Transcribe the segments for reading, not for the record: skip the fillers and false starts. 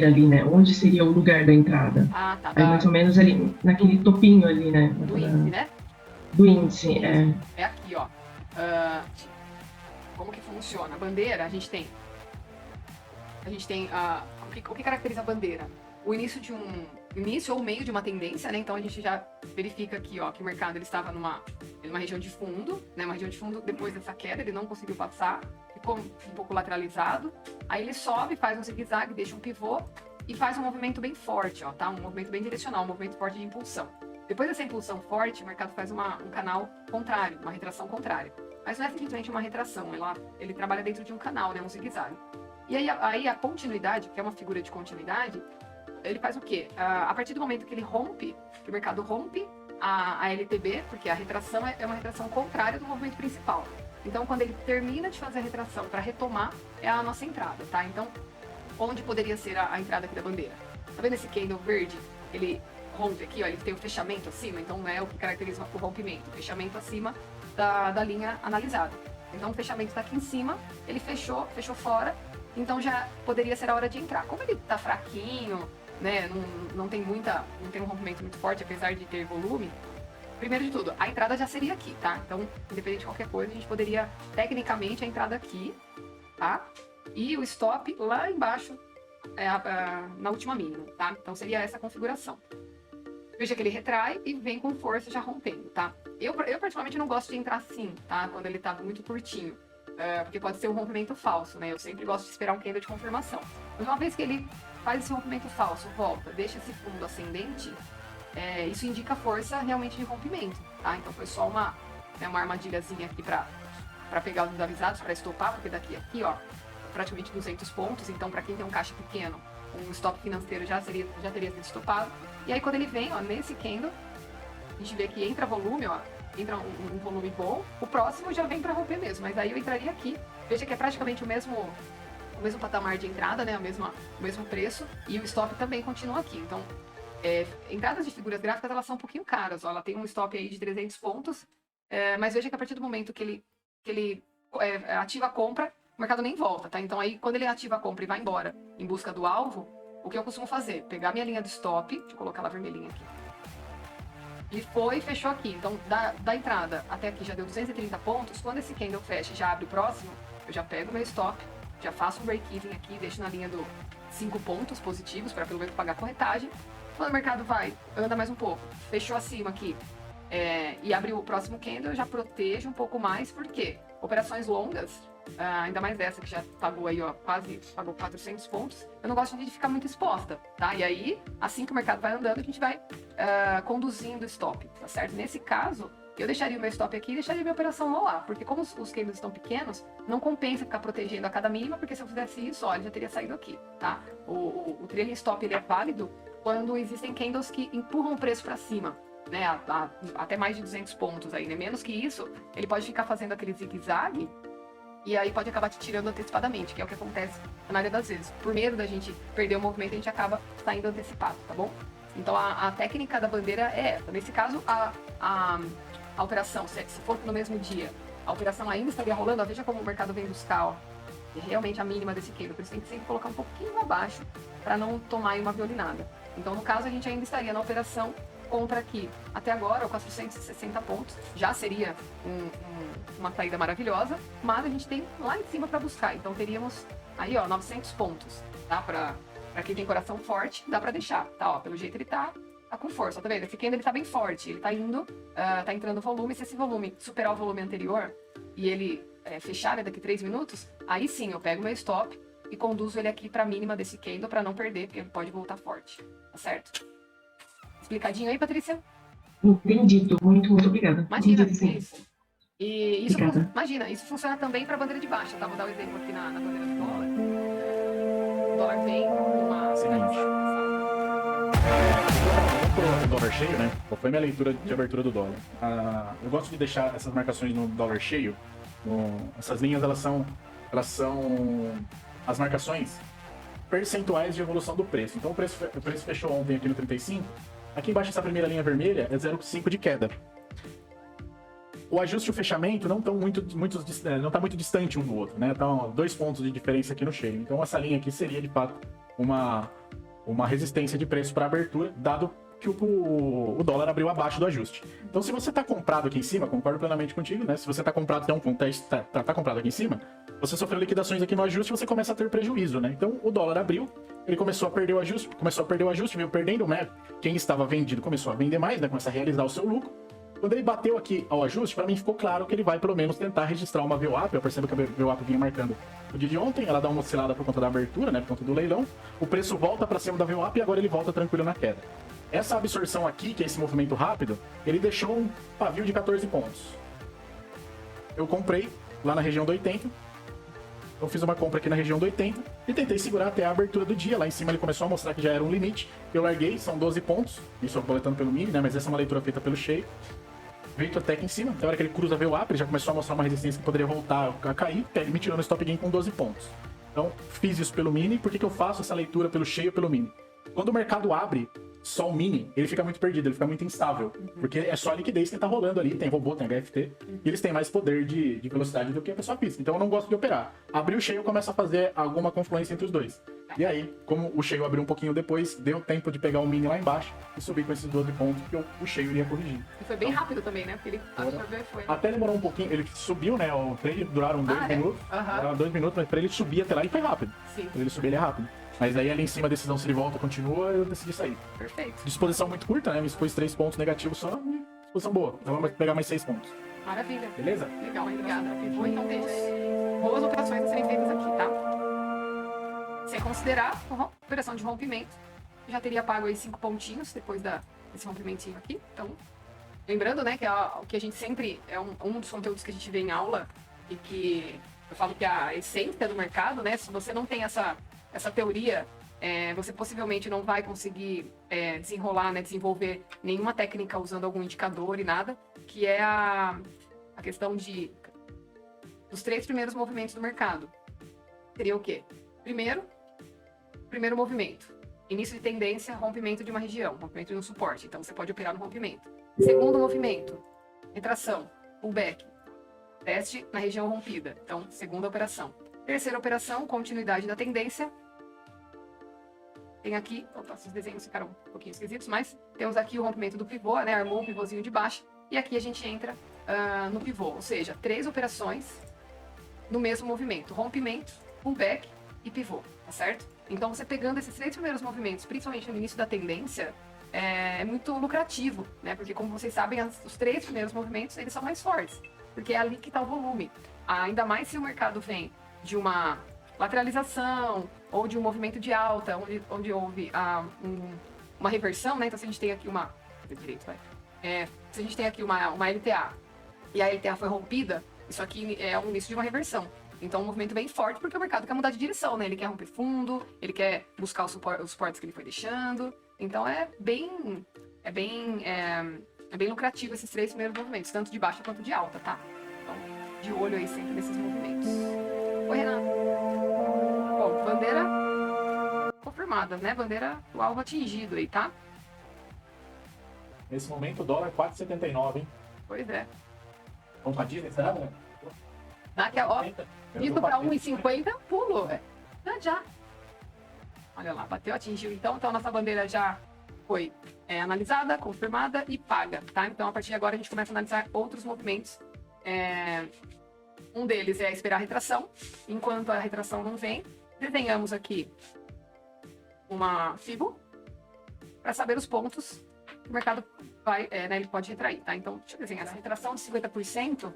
bandeira ali, né? Onde seria o lugar da entrada? Ah, tá. Aí mais ou menos ali, naquele topinho ali, né? Do índice, né? Do índice, é. É aqui, ó. Como que funciona? A bandeira, a gente tem o que caracteriza a bandeira? O início de início ou meio de uma tendência, né? Então a gente já verifica aqui, ó, que o mercado ele estava numa região de fundo, né? Uma região de fundo depois dessa queda, ele não conseguiu passar, ficou um pouco lateralizado. Aí ele sobe, faz um zigue-zague, deixa um pivô e faz um movimento bem forte, ó, tá? Um movimento bem direcional, um movimento forte de impulsão. Depois dessa impulsão forte, o mercado faz um canal contrário, uma retração contrária. Mas não é simplesmente uma retração, ele trabalha dentro de um canal, né? Um zigue-zague. E aí a continuidade, que é uma figura de continuidade, ele faz o quê? A partir do momento que ele rompe, que o mercado rompe a LTB, porque a retração é uma retração contrária do movimento principal. Então, quando ele termina de fazer a retração para retomar, é a nossa entrada, tá? Então, onde poderia ser a entrada aqui da bandeira? Tá vendo esse candle verde? Ele rompe aqui, ó, ele tem o fechamento acima, então não é o que caracteriza o rompimento, o fechamento acima da linha analisada. Então, o fechamento está aqui em cima, ele fechou fora, então já poderia ser a hora de entrar. Como ele tá fraquinho, né, não tem um rompimento muito forte, apesar de ter volume, primeiro de tudo, a entrada já seria aqui, tá? Então, independente de qualquer coisa, a gente poderia, tecnicamente, a entrada aqui, tá? E o stop lá embaixo, na última mínima, tá? Então, seria essa configuração. Veja que ele retrai e vem com força já rompendo, tá? Eu particularmente não gosto de entrar assim, tá? Quando ele tá muito curtinho. Porque pode ser um rompimento falso, né? Eu sempre gosto de esperar um candle de confirmação. Mas uma vez que ele faz esse rompimento falso, volta, deixa esse fundo ascendente, isso indica força realmente de rompimento, tá? Então foi só uma armadilhazinha aqui para pegar os desavisados, para estopar, porque daqui a aqui, ó, praticamente 200 pontos, então para quem tem um caixa pequeno, um stop financeiro já teria sido estopado. E aí quando ele vem, ó, nesse candle, a gente vê que entra volume, ó, entra um volume bom, o próximo já vem para romper mesmo, mas aí eu entraria aqui. Veja que é praticamente o mesmo patamar de entrada, né, o mesmo preço, e o stop também continua aqui. Então, entradas de figuras gráficas, elas são um pouquinho caras, ó, ela tem um stop aí de 300 pontos, mas veja que a partir do momento que ele ativa a compra, o mercado nem volta, tá? Então aí, quando ele ativa a compra e vai embora em busca do alvo, o que eu costumo fazer? Pegar minha linha de stop, deixa eu colocar ela vermelhinha aqui, e foi e fechou aqui. Então, da entrada até aqui já deu 230 pontos. Quando esse candle fecha e já abre o próximo, eu já pego meu stop, já faço um break-even aqui, deixo na linha do 5 pontos positivos para pelo menos pagar a corretagem. Quando o mercado anda mais um pouco, fechou acima aqui e abriu o próximo candle, eu já protejo um pouco mais, porque operações longas, ainda mais essa que já pagou aí, ó, quase pagou 400 pontos, eu não gosto de ficar muito exposta, tá? E aí, assim que o mercado vai andando, a gente vai conduzindo o stop, tá certo? Nesse caso, eu deixaria o meu stop aqui e deixaria minha operação lá, porque como os candles estão pequenos, não compensa ficar protegendo a cada mínima, porque se eu fizesse isso, ó, ele já teria saído aqui, tá? O trailing stop ele é válido quando existem candles que empurram o preço para cima, né? Até mais de 200 pontos aí, né? Menos que isso, ele pode ficar fazendo aquele zigue-zague e aí pode acabar te tirando antecipadamente, que é o que acontece na maioria das vezes. Por medo da gente perder o movimento, a gente acaba saindo antecipado, tá bom? Então a técnica da bandeira é essa. Nesse caso, a operação, se for no mesmo dia, a operação ainda estaria rolando, ó, veja como o mercado vem buscar, ó, realmente a mínima desse candle. Por isso tem que sempre colocar um pouquinho abaixo para não tomar aí uma violinada. Então, no caso, a gente ainda estaria na operação compra aqui. Até agora, 460 pontos, já seria uma saída maravilhosa, mas a gente tem lá em cima para buscar. Então, teríamos aí, ó, 900 pontos, tá? Para quem tem coração forte, dá para deixar, tá? Ó, pelo jeito ele tá com força, tá vendo? Esse candle ele tá bem forte, ele tá indo, tá entrando volume. Se esse volume superar o volume anterior e ele fechar, né, daqui 3 minutos, aí sim eu pego meu stop e conduzo ele aqui para a mínima desse candle para não perder, porque ele pode voltar forte, tá certo? Explicadinho aí, Patrícia? Entendido. Muito, muito obrigada. Imagina, Entendido, sim. E Obrigada. imagina, isso funciona também para a bandeira de baixa, tá? Vou dar um exemplo aqui na bandeira de dólar. O dólar vem numa... Seguinte. O dólar cheio, né? Qual foi minha leitura de abertura do dólar? Eu gosto de deixar essas marcações no dólar cheio. Essas linhas, elas são as marcações percentuais de evolução do preço. Então o preço fechou ontem aqui no 35. Aqui embaixo, essa primeira linha vermelha é 0,5 de queda. o ajuste e o fechamento não estão não tá muito distante um do outro, né? Então, 2 pontos de diferença aqui no cheio. Então, essa linha aqui seria, de fato, uma resistência de preço para abertura, dado que o dólar abriu abaixo do ajuste. Então, se você está comprado aqui em cima, concordo plenamente contigo, né? Se você está comprado até um ponto, tá comprado aqui em cima, você sofreu liquidações aqui no ajuste, você começa a ter prejuízo, né? Então, o dólar abriu, ele começou a perder o ajuste, veio perdendo, né? Quem estava vendido começou a vender mais, né? Começa a realizar o seu lucro. Quando ele bateu aqui ao ajuste, para mim ficou claro que ele vai pelo menos tentar registrar uma VWAP. Eu percebo que a VWAP vinha marcando o dia de ontem, ela dá uma oscilada por conta da abertura, né? Por conta do leilão. O preço volta para cima da VWAP e agora ele volta tranquilo na queda. Essa absorção aqui, que é esse movimento rápido, ele deixou um pavio de 14 pontos. Eu comprei lá na região do 80. Eu fiz uma compra aqui na região do 80 e tentei segurar até a abertura do dia. Lá em cima ele começou a mostrar que já era um limite. Eu larguei, são 12 pontos. Isso eu coletando pelo mini, né? Mas essa é uma leitura feita pelo cheio. Veio até aqui em cima. Na hora que ele cruza a VWAP, ele já começou a mostrar uma resistência que poderia voltar a cair. Ele me tirou no stop gain com 12 pontos. Então, fiz isso pelo mini. Por que eu faço essa leitura pelo cheio e pelo mini? Quando o mercado abre só o mini, ele fica muito perdido, ele fica muito instável. Porque é só a liquidez que tá rolando ali, tem robô, tem HFT, e eles têm mais poder de velocidade do que a pessoa física. Então eu não gosto de operar. Abriu o cheio, começa a fazer alguma confluência entre os dois. E aí, como o cheio abriu um pouquinho depois, deu tempo de pegar o mini lá embaixo e subir com esses 12 pontos que o cheio iria corrigir. E foi bem rápido também, né? Porque ele absorveu e foi. Até demorou um pouquinho, ele subiu, né? Pra ele duraram 2 minutos. Duraram 2 minutos, mas pra ele subir até lá e foi rápido. Sim. Pra ele subir, ele é rápido. Mas aí ali em cima a decisão se ele volta ou continua, eu decidi sair. Perfeito. Disposição muito curta, né? Me expôs 3 pontos negativos só, disposição boa. Então vamos pegar mais 6 pontos. Maravilha. Beleza? Legal, hein? Obrigada. Pivô, então temos boas operações a serem feitas aqui, tá? Sem considerar a operação de rompimento. Já teria pago aí 5 pontinhos depois desse rompimentinho aqui. Então, lembrando, né, que o que a gente sempre... É um dos conteúdos que a gente vê em aula e que eu falo que é a essência do mercado, né? Se você não tem essa teoria, você possivelmente não vai conseguir desenrolar, né, desenvolver nenhuma técnica usando algum indicador e nada, que é a questão dos 3 primeiros movimentos do mercado. Seria o quê? Primeiro movimento, início de tendência, rompimento de uma região, rompimento de um suporte, então você pode operar no rompimento. Segundo movimento, retração, pullback, teste na região rompida, então segunda operação. Terceira operação, continuidade da tendência. Tem aqui, esses desenhos ficaram um pouquinho esquisitos, mas temos aqui o rompimento do pivô, né? Armou o pivôzinho de baixo. E aqui a gente entra no pivô, ou seja, 3 operações no mesmo movimento. Rompimento, pullback e pivô, tá certo? Então você pegando esses 3 primeiros movimentos, principalmente no início da tendência, é muito lucrativo, né? Porque como vocês sabem, os 3 primeiros movimentos, eles são mais fortes. Porque é ali que está o volume. Ainda mais se o mercado vem de uma lateralização ou de um movimento de alta, onde houve uma reversão, né? Então, se a gente tem aqui se a gente tem aqui uma LTA e a LTA foi rompida, isso aqui é um início de uma reversão. Então, é um movimento bem forte porque o mercado quer mudar de direção, né? Ele quer romper fundo, ele quer buscar os suportes que ele foi deixando. Então, é bem lucrativo esses 3 primeiros movimentos, tanto de baixa quanto de alta, tá? Então, de olho aí sempre nesses movimentos. Oi, Renan. Bom, bandeira confirmada, né? Bandeira do alvo atingido aí, tá? Nesse momento o dólar 4,79, hein? Pois é. Vamos pra Disney, será, né? Daqui a ó, indo pra 1,50, pulo, velho. Já. Olha lá, bateu, atingiu então. Então, nossa bandeira já foi analisada, confirmada e paga, tá? Então, a partir de agora, a gente começa a analisar outros movimentos. Um deles é esperar a retração. Enquanto a retração não vem, desenhamos aqui uma Fibo para saber os pontos que o mercado vai, né, ele pode retrair, tá? Então, deixa eu desenhar. Essa retração de 50%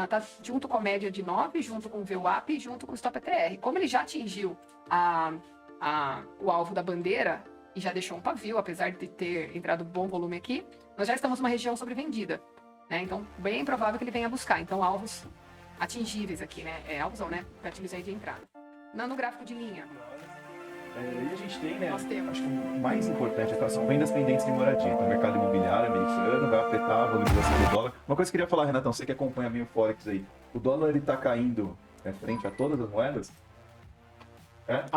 tá junto com a média de 9, junto com o VWAP e junto com o Stop ATR. Como ele já atingiu o alvo da bandeira e já deixou um pavio, apesar de ter entrado bom volume aqui, nós já estamos numa região sobrevendida, né? Então, bem provável que ele venha buscar. Então, alvos atingíveis aqui, né? Alvos não, né? Gatilhos aí de entrada. No gráfico de linha. E a gente tem, né? Nós temos. Acho que o mais importante são vendas pendentes de moradia. Então, o mercado imobiliário americano vai afetar a valorização do dólar. Uma coisa que eu queria falar, Renatão, você que acompanha bem o Forex aí. O dólar, ele tá caindo frente a todas as moedas?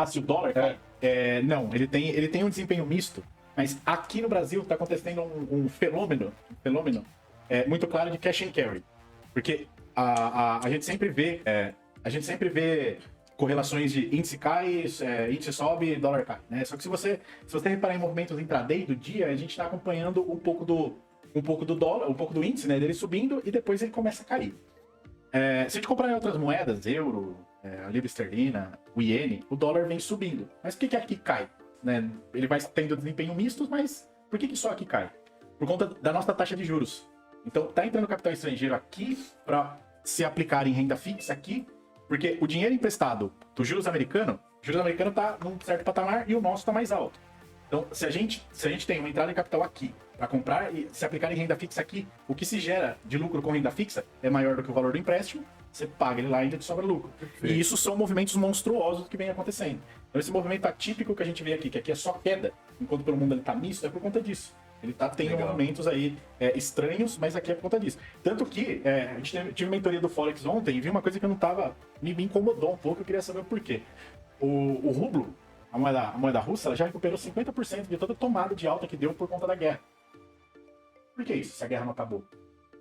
Se o dólar cai? Não, ele tem um desempenho misto, mas aqui no Brasil está acontecendo um fenômeno muito clara de cash and carry. Porque a gente sempre vê correlações de índice cai, índice sobe, dólar cai, né? Só que se você reparar em movimentos intraday do dia, a gente está acompanhando um pouco do dólar, um pouco do índice, né? Dele subindo e depois ele começa a cair. Se a gente comparar em outras moedas, euro, a libra esterlina, o iene, o dólar vem subindo. Mas por que aqui cai? Né? Ele vai tendo desempenho misto, mas por que só aqui cai? Por conta da nossa taxa de juros. Então, tá entrando capital estrangeiro aqui para se aplicar em renda fixa aqui, porque o dinheiro emprestado do juros americano tá num certo patamar e o nosso tá mais alto. Então, se a gente tem uma entrada de capital aqui para comprar e se aplicar em renda fixa aqui, o que se gera de lucro com renda fixa é maior do que o valor do empréstimo, você paga ele lá e ainda te sobra lucro. Perfeito. E isso são movimentos monstruosos que vem acontecendo. Então, esse movimento atípico que a gente vê aqui, que aqui é só queda, enquanto pelo mundo ele tá misto, é por conta disso. Ele tá tendo Legal. movimentos aí estranhos, mas aqui é por conta disso. Tanto que a gente tive mentoria do Forex ontem e vi uma coisa que eu não tava. Me incomodou um pouco, eu queria saber o porquê. O rublo, a moeda russa, ela já recuperou 50% de toda a tomada de alta que deu por conta da guerra. Por que isso, se a guerra não acabou?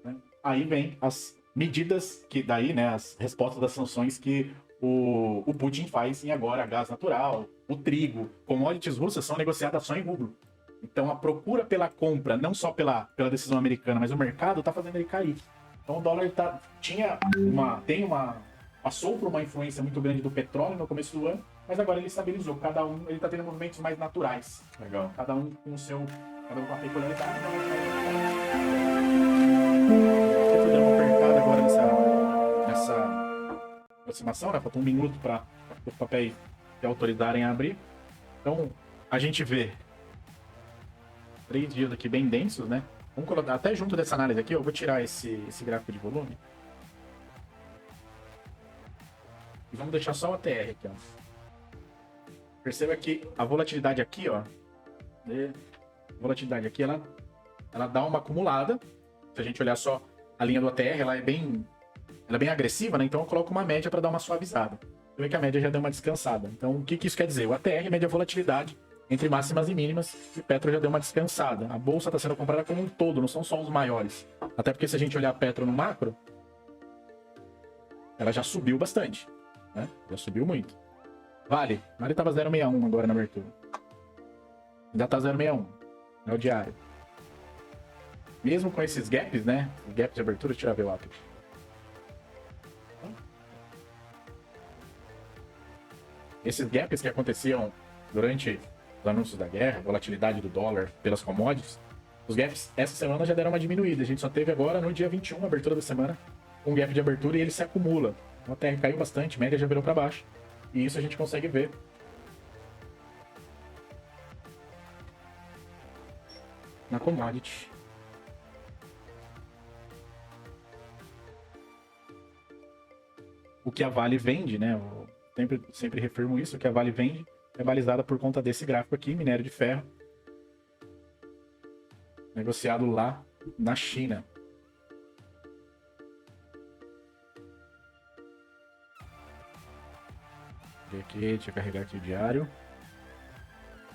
Né? Aí vem as medidas que daí, né, as respostas das sanções que o Putin faz em agora gás natural, o trigo, commodities russas são negociadas só em rublo. Então a procura pela compra, não só pela decisão americana, mas o mercado está fazendo ele cair. Então o dólar passou por uma influência muito grande do petróleo no começo do ano, mas agora ele estabilizou. Ele está tendo movimentos mais naturais. Legal. Cada um com a peculiaridade. Eu dei uma apertada agora nessa aproximação, né? Falta um minuto para os papéis se autorizarem a abrir. Então a gente vê 3 dias aqui bem densos, né? Vamos colocar até junto dessa análise aqui, eu vou tirar esse gráfico de volume. E vamos deixar só o ATR aqui, ó. Perceba que a volatilidade aqui, ó. A volatilidade aqui, ela dá uma acumulada. Se a gente olhar só a linha do ATR, ela é bem agressiva, né? Então eu coloco uma média para dar uma suavizada. Você vê que a média já deu uma descansada. Então o que isso quer dizer? O ATR mede a volatilidade entre máximas e mínimas, e o Petro já deu uma descansada. A bolsa está sendo comprada como um todo, não são só os maiores. Até porque se a gente olhar a Petro no macro, ela já subiu bastante, né? Já subiu muito. Vale estava 0,61 agora na abertura. Ainda tá 0,61. É o diário. Mesmo com esses gaps, né? Os gaps de abertura, deixa eu ver o app. Esses gaps que aconteciam durante os anúncios da guerra, volatilidade do dólar pelas commodities, os gaps essa semana já deram uma diminuída. A gente só teve agora no dia 21, abertura da semana, um gap de abertura e ele se acumula. A TR caiu bastante, média já virou para baixo. E isso a gente consegue ver na commodity. O que a Vale vende, né? Eu sempre reafirmo isso, o que a Vale vende é balizada por conta desse gráfico aqui, minério de ferro, negociado lá na China. Deixa eu carregar aqui o diário.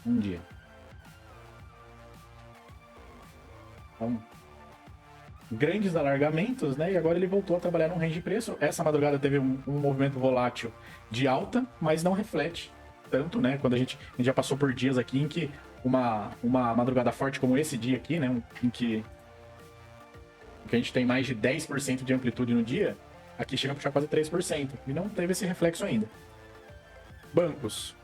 Um dia. Então, grandes alargamentos, né? E agora ele voltou a trabalhar num range de preço. Essa madrugada teve um movimento volátil de alta, mas não reflete tanto, né? Quando a gente já passou por dias aqui em que uma madrugada forte como esse dia aqui, né? Em que a gente tem mais de 10% de amplitude no dia, aqui chega a puxar quase 3%. E não teve esse reflexo ainda. Bancos.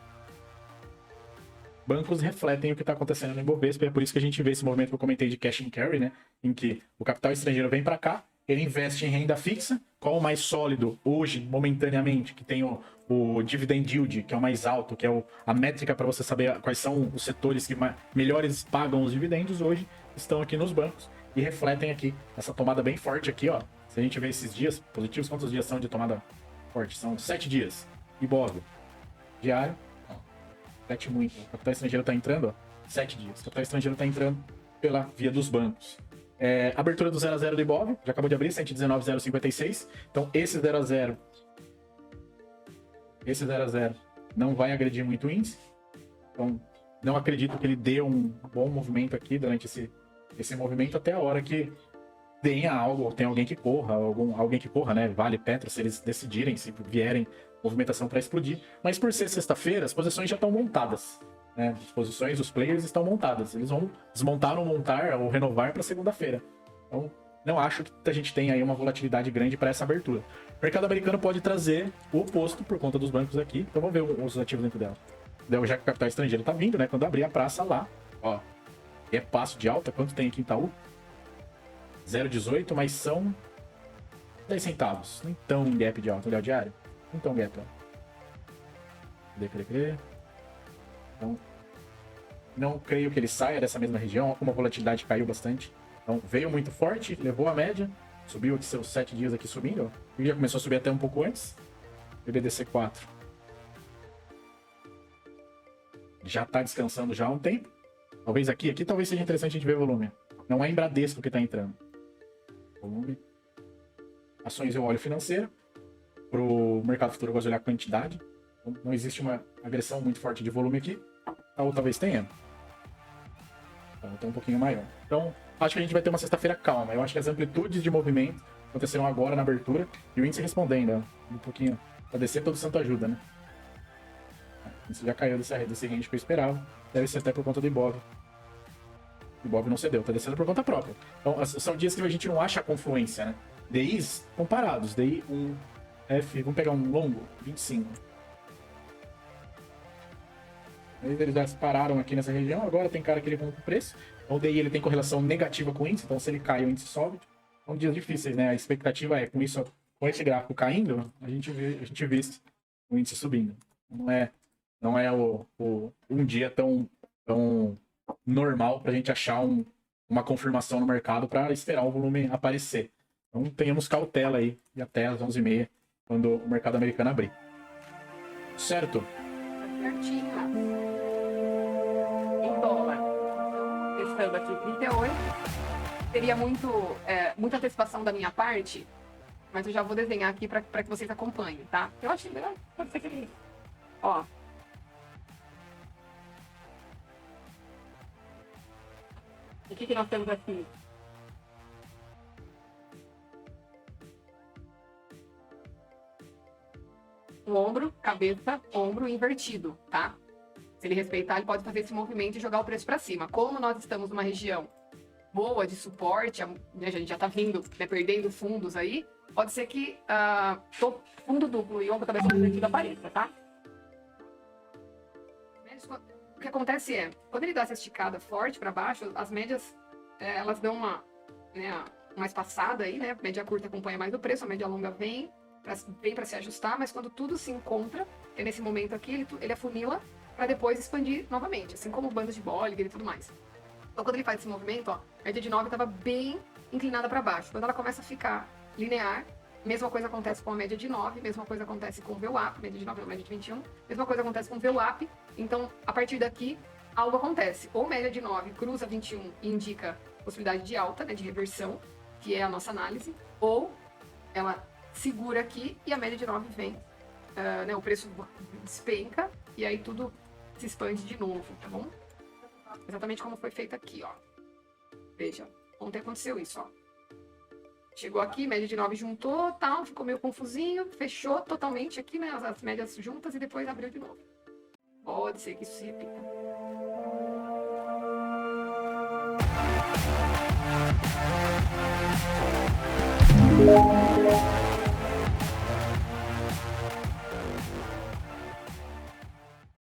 Bancos refletem o que está acontecendo no Ibovespa, e é por isso que a gente vê esse movimento que eu comentei de cash and carry, né? Em que o capital estrangeiro vem para cá, ele investe em renda fixa. Qual o mais sólido hoje, momentaneamente, que tem o dividend yield, que é o mais alto, que é a métrica para você saber quais são os setores que melhores pagam os dividendos, hoje estão aqui nos bancos e refletem aqui essa tomada bem forte aqui, ó. Se a gente vê esses dias positivos, quantos dias são de tomada forte? São 7 dias. Ibov, diário, ó, reflete muito. O capital estrangeiro está entrando, ó, 7 dias. O capital estrangeiro está entrando pela via dos bancos. Abertura do 0 a 0 do Ibov, já acabou de abrir, 119,056. Então esse 0 a 0 não vai agredir muito o índice. Então não acredito que ele dê um bom movimento aqui durante esse movimento até a hora que tenha algo, tem alguém que corra, alguém que corra, né? Vale Petra, se eles decidirem, se vierem movimentação para explodir. Mas por ser sexta-feira, as posições já estão montadas, né? As posições, os players estão montadas. Eles vão desmontar ou montar ou renovar para segunda-feira. Então, não acho que a gente tenha aí uma volatilidade grande para essa abertura. O mercado americano pode trazer o oposto por conta dos bancos aqui. Então vamos ver os ativos dentro dela. Já que o capital estrangeiro tá vindo, né? Quando abrir a praça lá, ó, é passo de alta. Quanto tem aqui em Itaú? 0,18, mas são 10 centavos. Nem tão gap de alta. Olhar o diário? Nem tão gap, ó. Cadê? Então, não creio que ele saia dessa mesma região. Ó, como a volatilidade caiu bastante. Então, veio muito forte, levou a média. Subiu aqui seus 7 dias aqui subindo, ó. E já começou a subir até um pouco antes. BBDC4. Já tá descansando já há um tempo. Talvez aqui talvez seja interessante a gente ver volume. Não é em Bradesco que tá entrando. Volume. Ações eu olho financeiro. Pro mercado futuro eu gosto de olhar quantidade. Então, não existe uma agressão muito forte de volume aqui. Ou talvez tenha. Então tem um pouquinho maior. Então, acho que a gente vai ter uma sexta-feira calma. Eu acho que as amplitudes de movimento aconteceram agora na abertura. E o índice respondendo, ó, um pouquinho. Pra descer todo santo ajuda, né? O índice já caiu desse range que eu esperava. Deve ser até por conta do Ibov. O Ibov não cedeu, tá descendo por conta própria. Então, são dias que a gente não acha a confluência, né? DIs comparados. DI 1, F, vamos pegar um longo, 25. Eles já pararam aqui nessa região, agora tem cara que ele compra o preço. Então, o DI ele tem correlação negativa com o índice, então se ele cai, o índice sobe. São dias difíceis, né? A expectativa é, com esse gráfico caindo, a gente vê o índice subindo. Não é um dia tão normal para a gente achar uma confirmação no mercado para esperar o volume aparecer. Então tenhamos cautela aí e até às 11h30, quando o mercado americano abrir. Certo? Certinho. Em dólar. Testando aqui 38. Seria muita antecipação da minha parte, mas eu já vou desenhar aqui para que vocês acompanhem, tá? Eu acho que pode ser que... Ó. O que nós temos aqui? Um ombro, cabeça, ombro invertido, tá? Se ele respeitar, ele pode fazer esse movimento e jogar o preço para cima. Como nós estamos numa região boa de suporte, a gente já tá vindo, né, perdendo fundos aí, pode ser que fundo duplo e ombro cabeça invertido apareça, tá? O que acontece é, quando ele dá essa esticada forte para baixo, as médias, elas dão uma espaçada aí, né? A média curta acompanha mais o preço, a média longa vem para se ajustar, mas quando tudo se encontra, é nesse momento aqui, ele afunila para depois expandir novamente, assim como bandas de Bollinger e tudo mais. Então, quando ele faz esse movimento, ó, a média de 9 estava bem inclinada para baixo. Quando ela começa a ficar linear, mesma coisa acontece com a média de 9, mesma coisa acontece com o VWAP, média de 9 é a média de 21, mesma coisa acontece com o VWAP. Então, a partir daqui, algo acontece. Ou média de 9 cruza 21 e indica possibilidade de alta, né, de reversão, que é a nossa análise, ou ela segura aqui e a média de 9 vem, né, o preço despenca e aí tudo se expande de novo, tá bom? Exatamente como foi feito aqui, ó. Veja, ontem aconteceu isso, ó. Chegou aqui, média de 9 juntou, tal, ficou meio confusinho, fechou totalmente aqui, né, as médias juntas e depois abriu de novo. Pode ser que isso se repita.